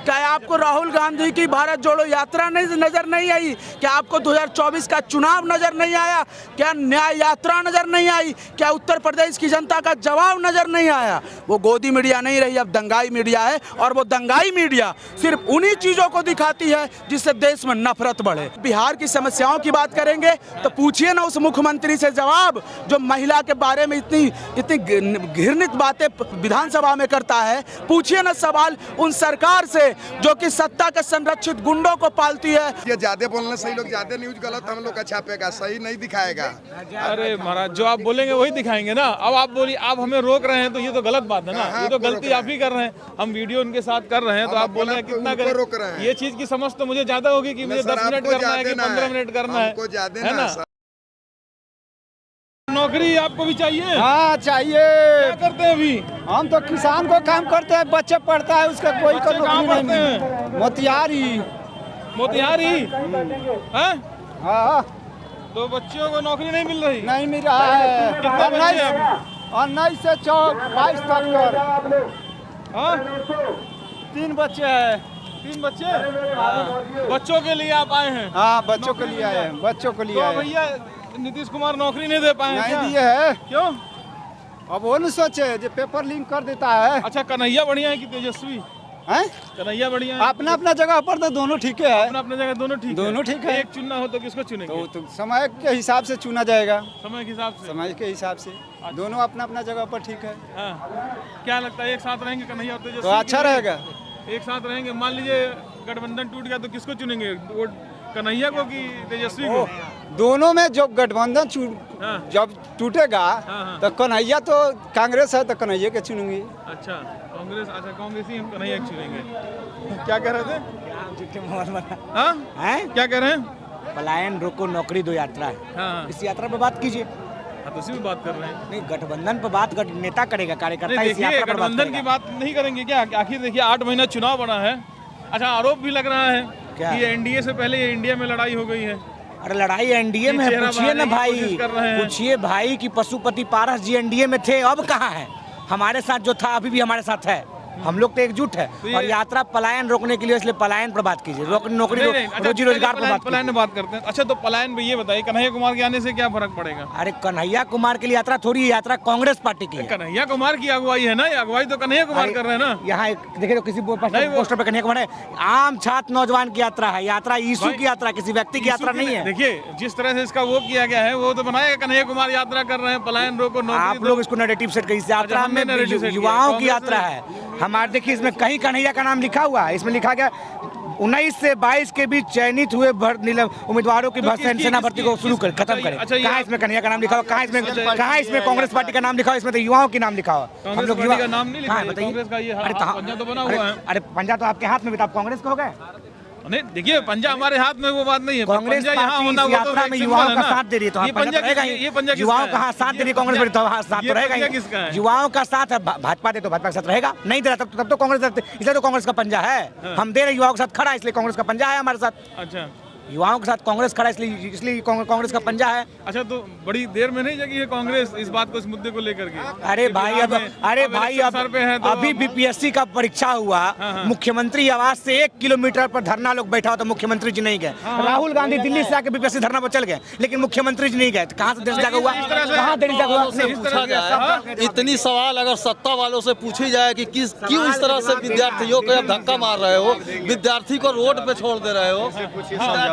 क्या आपको राहुल गांधी की भारत जोड़ो यात्रा नहीं नजर नहीं आई? क्या आपको 2024 का चुनाव नजर नहीं आया? क्या न्याय यात्रा नजर नहीं आई? क्या उत्तर प्रदेश की जनता का जवाब नजर नहीं आया? वो गोदी मीडिया नहीं रही, अब दंगाई मीडिया है। और वो दंगाई मीडिया सिर्फ उन्हीं चीजों को दिखाती है जिससे देश में नफरत बढ़े। बिहार की समस्याओं की बात करेंगे तो पूछिए ना उस मुख्यमंत्री से जवाब जो महिला के बारे में इतनी घृणित बातें विधानसभा में करता है। पूछिए ना सवाल उन सरकार से जो कि सत्ता के संरक्षित गुंडों को पालती है। ये ज्यादा बोलने सही, लोग ज्यादा न्यूज गलत हम लोग का छापेगा, सही नहीं दिखाएगा। अरे महाराज जो आप बोलेंगे वही दिखाएंगे ना। अब आप बोलिए, आप हमें रोक रहे हैं तो ये तो गलत बात है ना। ये तो गलती आप ही कर रहे हैं, हम वीडियो उनके साथ कर रहे हैं तो आप बोल रहे हैं कितना करें। ये चीज की समझ तो मुझे ज्यादा होगी कि मुझे 10 मिनट करना है कि 15 मिनट करना है ना। नौकरी आपको भी चाहिए? हाँ चाहिए। क्या करते हैं अभी? हम तो किसान को काम करते हैं, बच्चे पढ़ता है उसका कोई नौकरी नहीं। मोतिहारी। मोतिहारी हैं? हाँ तो बच्चों को नौकरी नहीं मिल रही? नहीं मिल रहा है। कितने बच्चे हैं अभी? 19 से 22 तक कर। हाँ 3 बच्चे हैं। 3 बच्चे? बच्चों के लिए आप आए हैं? हाँ बच्चों के लिए आए हैं, बच्चों के लिए तो आए हैं। भैया नीतीश कुमार नौकरी नहीं दे पाए नहीं क्या? दिए है। क्यों? अब वो नहीं सोचे जो पेपर लिंक कर देता है। अच्छा कन्हैया बढ़िया है कि तेजस्वी? हैं? कन्हैया बढ़िया है? अपना अपना जगह पर तो दोनों ठीक है। अपना अपना जगह दोनों ठीक है। दोनों ठीक है। एक चुनना हो तो किसको चुनेंगे? तो समय के हिसाब से चुना जाएगा। समय के हिसाब से? समय के हिसाब से दोनों अपना अपना जगह पर ठीक है। हाँ। क्या लगता है एक साथ रहेंगे कन्हैया और तेजस्वी? तो अच्छा रहेगा। एक साथ रहेंगे। मान लीजिए गठबंधन टूट गया तो किसको चुनेंगे? वोट कन्हैया को कि तेजस्वी को? दोनों में जब गठबंधन जब टूटेगा हाँ। तो कन्हैया तो कांग्रेस है तो कन्हैया के चुनूंगी। अच्छा कांग्रेस। अच्छा कांग्रेसी हम कन्हैया को चुनेंगे। क्या कह रहे थे? हाँ क्या कह रहे हैं? पलायन रोको नौकरी दो यात्रा है। हाँ इस यात्रा पे बात कीजिए। हाँ तो उसी में बात कर रहे हैं। नहीं गठबंधन पे बात नेता करेगा, कार्यकर्ता नहीं इस देखिए यात्रा पर बात गठबंधन की करेगा। बात नहीं करेंगे क्या? आखिर देखिए 8 महीना चुनाव बना है। अच्छा आरोप भी लग रहा है क्या? कि एनडीए से पहले ये इंडिया में लड़ाई हो गई है। अरे लड़ाई एनडीए में है, चेहरा पूछिए ना बनाने की भाई, कोशिश कर रहे हैं। पूछिए भाई कि पशुपति पारस जी एनडीए में थे, अब कहाँ है? हमारे साथ जो था अभी भी हमारे साथ है। हम लोग तो एकजुट है। और यात्रा पलायन रोकने के लिए, इसलिए पलायन पर बात कीजिए, नौकरी रोजी रोजगार पर बात पलायन में बात करते हैं। अच्छा तो पलायन में ये बताइए कन्हैया कुमार के आने से क्या फर्क पड़ेगा? अरे कन्हैया कुमार के लिए यात्रा थोड़ी है, यात्रा कांग्रेस पार्टी की है। कन्हैया कुमार की अगुवाई है ना, ये अगुवाई तो कन्हैया कुमार कर रहे हैं ना। यहाँ देखिए तो किसी पोस्टर पे कन्हैया कुमार है। आम छात्र नौजवान की यात्रा है, यात्रा यीशु की यात्रा, किसी व्यक्ति की यात्रा नहीं है। देखिए जिस तरह से इसका वो किया गया है वो तो बनाएगा कन्हैया कुमार यात्रा कर रहे हैं, पलायन रोको नौकरी। आप लोग इसको नैरेटिव सेट करिए। यात्रा में युवाओं की यात्रा है हमारे। देखिए इसमें कहीं कन्हैया का नाम लिखा हुआ है, इसमें लिखा गया 19 से 22 के बीच चयनित हुए उम्मीदवारों की सेना भर्ती को शुरू कर खत्म करें। कहाँ इसमें कन्हैया का नाम लिखा हुआ? कहाँ इसमें कांग्रेस पार्टी का नाम लिखा हुआ? इसमें तो युवाओं की नाम लिखा हुआ। हम लोग युवा का नाम नहीं लिखा है, बताइए। अरे पंजा तो आपके हाथ में भी था, आप कांग्रेस के हो गए। नहीं देखिए पंजा हमारे हाथ में वो बात नहीं है। कांग्रेस यहाँ होना वो यात्रा में युवाओं का साथ दे रही है तो ये पंजा रहेगा ही। ये पंजा युवाओं का हाथ साथ दे रही है कांग्रेस में, तो साथ तो रहेगा ही। किसका है? युवाओं का साथ है, भाजपा दे तो भाजपा के साथ रहेगा, नहीं दे रहा तब तो कांग्रेस देते, इसलिए तो कांग्रेस का पंजा है। हम दे रहे युवाओं के साथ खड़ा है, इसलिए कांग्रेस का पंजा है हमारे साथ। अच्छा युवाओं के साथ कांग्रेस खड़ा है, इसलिए कांग्रेस का पंजा है। अच्छा तो बड़ी देर में नहीं जगी है कांग्रेस इस बात को, इस मुद्दे को लेकर के? अरे भाई अब अभी बीपीएससी का परीक्षा हुआ, मुख्यमंत्री आवास से 1 किलोमीटर पर धरना लोग बैठा हो तो मुख्यमंत्री जी नहीं गए। राहुल गांधी दिल्ली से आके बीपीएससी धरना पर चल गए, लेकिन मुख्यमंत्री जी नहीं गए। कहाँ से देश जागा हुआ? कहाँ देश जागा हुआ? इतनी सवाल अगर सत्ता वालों से पूछी जाए कि क्यों इस तरह से विद्यार्थियों को धक्का मार रहे हो, विद्यार्थी को रोड पे छोड़ दे रहे हो,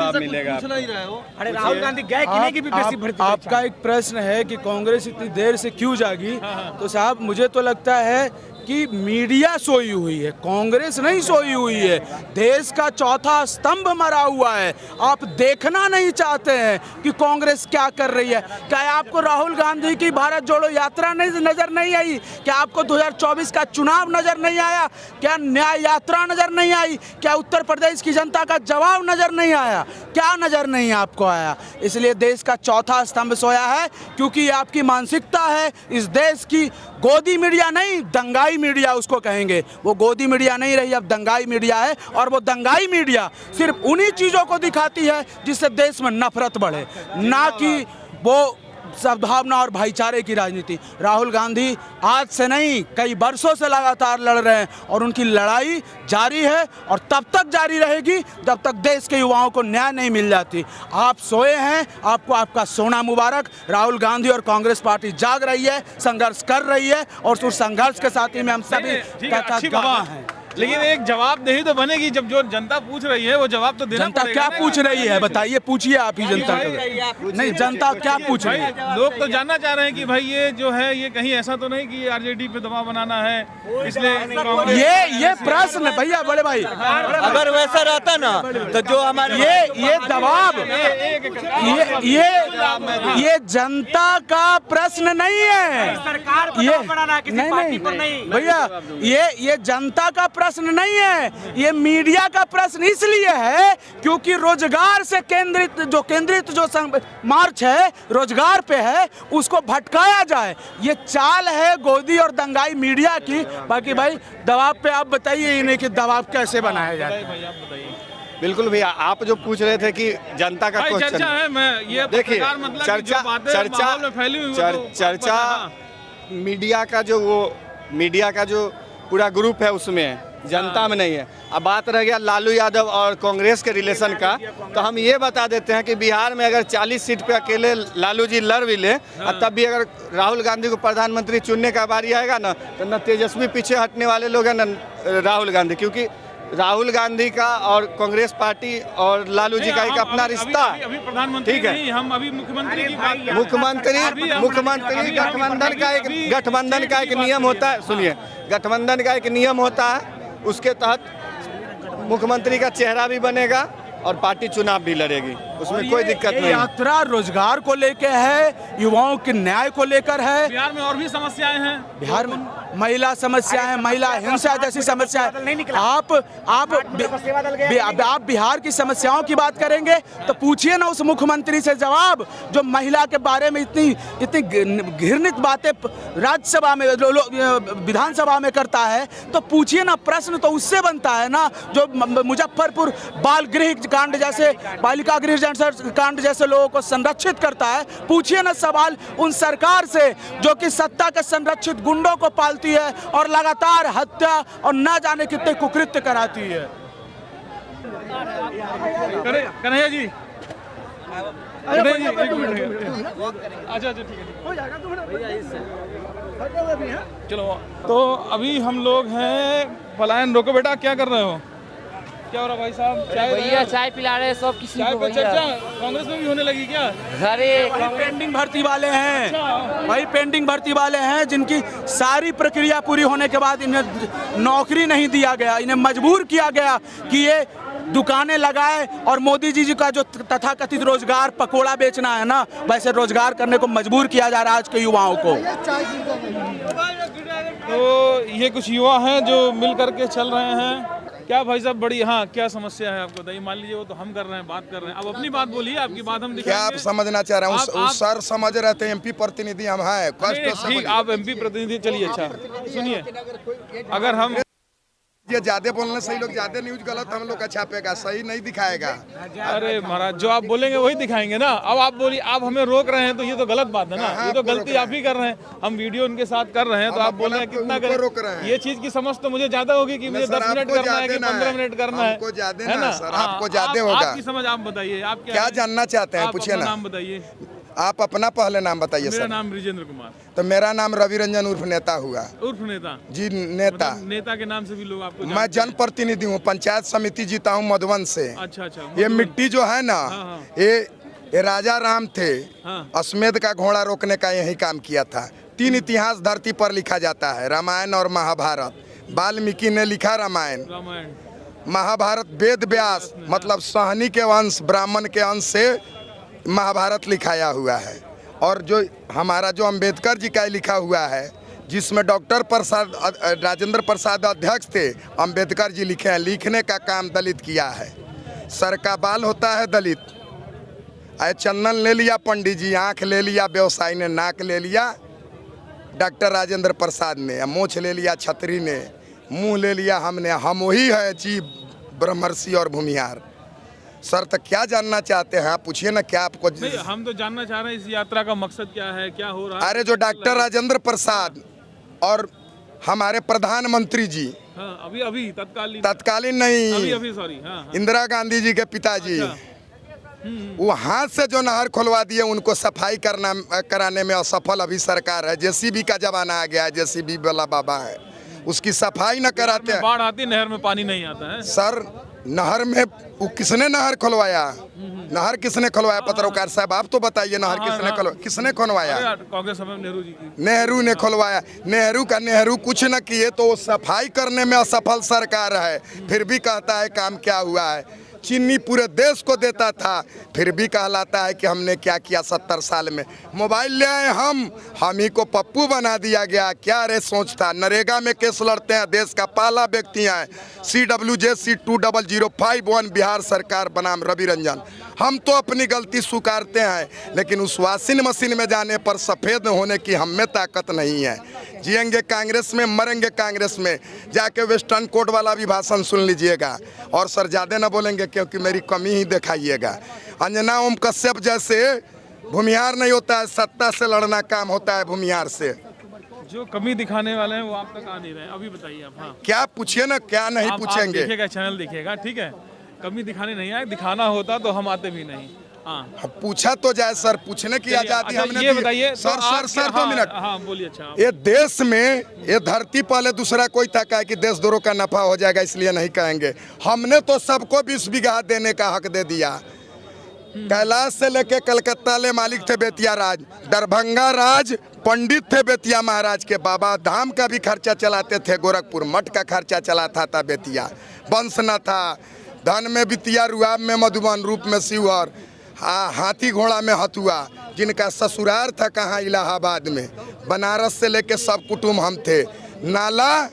मिलेगा। पूछ नहीं रहे हो। अरे राहुल गांधी गए कि नहीं कि बीपीएससी भर्ती? आपका एक प्रश्न है कि कांग्रेस इतनी देर से क्यों जागी, तो साहब मुझे तो लगता है कि मीडिया सोई हुई है, कांग्रेस नहीं सोई हुई है। देश का चौथा स्तंभ मरा हुआ है, आप देखना नहीं चाहते हैं कि कांग्रेस क्या कर रही है। क्या आपको राहुल गांधी की भारत जोड़ो यात्रा नहीं नजर नहीं आई? क्या आपको 2024 का चुनाव नजर नहीं आया? क्या न्याय यात्रा नजर नहीं आई? क्या उत्तर प्रदेश की जनता का जवाब नजर नहीं आया? क्या नजर नहीं आपको आया? इसलिए देश का चौथा स्तंभ सोया है, क्योंकि आपकी मानसिकता है इस देश की गोदी मीडिया नहीं, दंगाई मीडिया उसको कहेंगे। वो गोदी मीडिया नहीं रही, अब दंगाई मीडिया है। और वो दंगाई मीडिया सिर्फ उन्हीं चीज़ों को दिखाती है जिससे देश में नफरत बढ़े, ना कि वो सद्भावना और भाईचारे की राजनीति। राहुल गांधी आज से नहीं, कई वर्षों से लगातार लड़ रहे हैं और उनकी लड़ाई जारी है और तब तक जारी रहेगी जब तक देश के युवाओं को न्याय नहीं मिल जाती। आप सोए हैं, आपको आपका सोना मुबारक। राहुल गांधी और कांग्रेस पार्टी जाग रही है, संघर्ष कर रही है और उस संघर्ष के साथ ही में हम सभी गवाह हैं। लेकिन एक जवाबदेही तो बनेगी, जब जो जनता पूछ रही है वो जवाब तो देना जनता पड़ेगा। क्या पूछ रही है बताइए, पूछिए आप ही जनता को। नहीं, जनता क्या पूछ रही है? लोग तो जानना चाह रहे हैं कि भाई ये जो है ये कहीं ऐसा तो नहीं कि आरजेडी पे दबाव बनाना है, इसलिए ये प्रश्न भैया बड़े भाई, अगर वैसा रहता ना तो जो हमारे ये दबाव ये जनता का प्रश्न नहीं है। नहीं भैया, ये जनता का प्रश्न नहीं है, ये मीडिया का प्रश्न इसलिए है क्योंकि रोजगार से केंद्रित जो मार्च है, रोजगार पे है, उसको भटकाया जाए। ये चाल है गोदी और दंगाई मीडिया की। बाकी भाई दबाव पे आप बताइए इन्हें कि दबाव कैसे बनाया जाए। बिल्कुल भैया, आप जो पूछ रहे थे कि जनता का क्वेश्चन चर्चा है, मैं ये देखिए मतलब चर्चा मीडिया का जो पूरा ग्रुप है उसमें, जनता में नहीं है। अब बात रह गया लालू यादव और कांग्रेस के रिलेशन का, तो हम ये बता देते हैं कि बिहार में अगर 40 सीट पे अकेले लालू जी लड़ भी ले, तब भी अगर राहुल गांधी को प्रधानमंत्री चुनने का बारी आएगा ना, तो न तेजस्वी पीछे हटने वाले लोग हैं न राहुल गांधी, क्योंकि राहुल गांधी का और कांग्रेस पार्टी और लालू जी का एक अपना रिश्ता, ठीक है। हम अभी मुख्यमंत्री की बात मुख्यमंत्री गठबंधन का एक नियम होता है। सुनिए, गठबंधन का एक नियम होता है, उसके तहत मुख्यमंत्री का चेहरा भी बनेगा और पार्टी चुनाव भी लड़ेगी, उसमें कोई दिक्कत नहीं। यात्रा रोजगार को लेकर है, युवाओं के न्याय को लेकर है। बिहार में और भी समस्याएं हैं, बिहार में महिला समस्या है, महिला हिंसा जैसी समस्या है। आप बिहार की समस्याओं की बात करेंगे तो पूछिए ना उस मुख्यमंत्री से जवाब जो महिला के बारे में इतनी घृणित बातें राज्यसभा में, विधानसभा में करता है। तो पूछिए ना, प्रश्न तो उससे बनता है ना जो मुजफ्फरपुर बाल गृह कांड जैसे, बालिका गृह कांड जैसे लोगों को संरक्षित करता है। पूछिए ना सवाल उन सरकार से जो कि सत्ता के संरक्षित गुंडों को पालती है और लगातार हत्या और न जाने कितने कुकृत्य कराती है। कन्हैया जी, अच्छा ठीक है, चलो। तो अभी हम लोग हैं पलायन रोको। बेटा क्या कर रहे हो, क्या हो रहा भाई साहब? भैया चाय पिला रहे हैं सब किसी चाय को। पे चर्चा कांग्रेस में भी होने लगी क्या? अरे पेंडिंग भर्ती वाले हैं भाई, पेंडिंग भर्ती वाले हैं जिनकी सारी प्रक्रिया पूरी होने के बाद इन्हें नौकरी नहीं दिया गया, इन्हें मजबूर किया गया कि ये दुकानें लगाए और मोदी जी का जो तथाकथित रोजगार पकोड़ा बेचना है ना, वैसे रोजगार करने को मजबूर किया जा रहा है आज के युवाओं को। तो ये कुछ युवा हैं जो मिल करके चल रहे हैं। क्या भाई साहब, बड़ी हाँ क्या समस्या है आपको बताइए? मान लीजिए वो तो हम कर रहे हैं, बात कर रहे हैं, अब अपनी बात बोलिए, आपकी बात हम क्या आप समझना चाह रहे हैं? सर समझ रहे थे एमपी प्रतिनिधि हम हैं, ठीक, आप एमपी प्रतिनिधि, चलिए अच्छा सुनिए, अगर हम ये ज्यादा बोलने से ही लोग ज्यादा न्यूज गलत हम लोग का छापेगा, सही नहीं दिखाएगा। अरे महाराज, जो आप बोलेंगे वही दिखाएंगे ना। अब आप बोलिए, आप हमें रोक रहे हैं तो ये तो गलत बात है ना, ये तो गलती आप ही कर रहे हैं। हम वीडियो उनके साथ कर रहे हैं तो आप बोल रहे हैं कितना रोक रहे हैं। ये चीज की समझ तो मुझे ज्यादा होगी कि मुझे 10 मिनट करना है कि 15 मिनट करना है, है ना सर? आपको ज्यादा होगा। आपकी समझ आप बताइए, आप क्या जानना चाहते हैं, पूछिए ना। नाम बताइए। आप अपना पहले नाम बताइए सर। मेरा नाम ब्रिजेंद्र कुमार। तो मेरा नाम रवि रंजन उर्फ नेता हुआ। उर्फ नेता जी, नेता। नेता के नाम से भी लोग आपको मैं जनप्रतिनिधि हूँ, पंचायत समिति जीता हूँ मधुबन से। अच्छा। ये मिट्टी जो है ना, ये राजा राम थे, अश्वमेध का घोड़ा रोकने का यही काम किया था। 3 इतिहास धरती पर लिखा जाता है, रामायण और महाभारत। वाल्मीकि ने लिखा रामायण, महाभारत वेद व्यास मतलब सहनी के वंश, ब्राह्मण के अंश से महाभारत लिखाया हुआ है। और जो हमारा जो अंबेडकर जी का लिखा हुआ है, जिसमें डॉक्टर राजेंद्र प्रसाद अध्यक्ष थे, अंबेडकर जी लिखे हैं। लिखने का काम दलित किया है। सर का बाल होता है दलित, चंदन ले लिया पंडित जी, आँख ले लिया व्यवसायी ने, नाक ले लिया डॉक्टर राजेंद्र प्रसाद ने, मोछ ले लिया छतरी ने, मुंह ले लिया हमने। हम वही है जी ब्रह्मर्षि और भूमिहार। सर तो क्या जानना चाहते हैं आप पूछिए ना, क्या आपको नहीं, हम तो जानना चाह रहे हैं इस यात्रा का मकसद क्या है, क्या हो रहा है। अरे जो डॉक्टर राजेंद्र प्रसाद और हमारे प्रधानमंत्री जी, हाँ, अभी अभी तत्कालीन तत्कालीन नहीं, अभी सॉरी, हाँ, इंदिरा गांधी जी के पिताजी, वो हाथ से जो नहर खुलवा दिए उनको सफाई कराने में असफल अभी सरकार है। जेसीबी का जमाना आ गया है, जेसीबी वाला बाबा है, उसकी सफाई न कराते हैं। बाढ़ आती, नहर में पानी नहीं आता है सर नहर में वो किसने नहर खुलवाया? नहर किसने खुलवाया? पत्रकार साहब आप तो बताइए, नहर किसने खुलवाया? कांग्रेस समय नेहरू जी की, नेहरू ने खुलवाया। नेहरू कुछ न किए तो वो सफाई करने में असफल सरकार है, फिर भी कहता है काम क्या हुआ है। चीनी पूरे देश को देता था, फिर भी कहलाता है कि हमने क्या किया 70 साल में। मोबाइल ले आए हम ही को पप्पू बना दिया गया। क्या रे सोच था? नरेगा में केस लड़ते हैं, देश का पहला व्यक्ति है CWJC 2005 बिहार सरकार बनाम रवि रंजन। हम तो अपनी गलती स्वीकारते हैं, लेकिन उस वॉशिंग मशीन में जाने पर सफ़ेद होने की हम में ताकत नहीं है। जिएंगे कांग्रेस में, मरेंगे कांग्रेस में। जाके वेस्टर्न कोर्ट वाला भी भाषण सुन लीजिएगा। और सर ज़्यादा ना बोलेंगे क्योंकि मेरी कमी ही दिखाइएगा। अंजना ओम कश्यप जैसे भूमिहार नहीं होता है, सत्ता से लड़ना काम होता है भूमिहार से। जो कमी दिखाने वाले हैं वो आप तक आ नहीं रहे, अभी बताइए आप। हाँ, क्या पूछिए ना, क्या नहीं पूछेंगे? देखिएगा, चैनल देखिएगा, ठीक है। कमी दिखाने नहीं आए, दिखाना होता तो हम आते भी नहीं। हाँ, पूछा तो जाए सर, पूछने की आजादी हमने ये बताइए सर 2 मिनट। हाँ बोलिए। अच्छा, ये देश में, ये धरती पहले दूसरा कोई तका है कि देश दोनों का नफा हो जाएगा, इसलिए नहीं कहेंगे। हमने तो सबको 20 बीघा देने का हक दे दिया। कैलाश से लेके कलकत्ता ले मालिक थे बेतिया राज, दरभंगा राज पंडित थे बेतिया महाराज के। बाबा धाम का भी खर्चा चलाते थे, गोरखपुर मठ का खर्चा चलाता था बेतिया। वंश न था, धन में बितिया, रुआब में मधुबन, रूप में शिवहर, हाथी घोड़ा में हथुआ। जिनका ससुराल था कहाँ? इलाहाबाद में। बनारस से लेके सब कुटुंब हम थे। नाला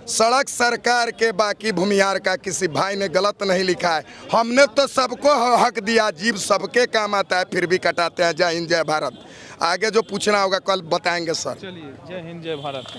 सड़क सरकार के, बाकी भूमिहार का किसी भाई ने गलत नहीं लिखा है। हमने तो सबको हक दिया, जीव सबके काम आता है, फिर भी कटाते हैं। जय हिंद जय भारत। आगे जो पूछना होगा कल बताएंगे सर। चलिए, जय हिंद जय भारत।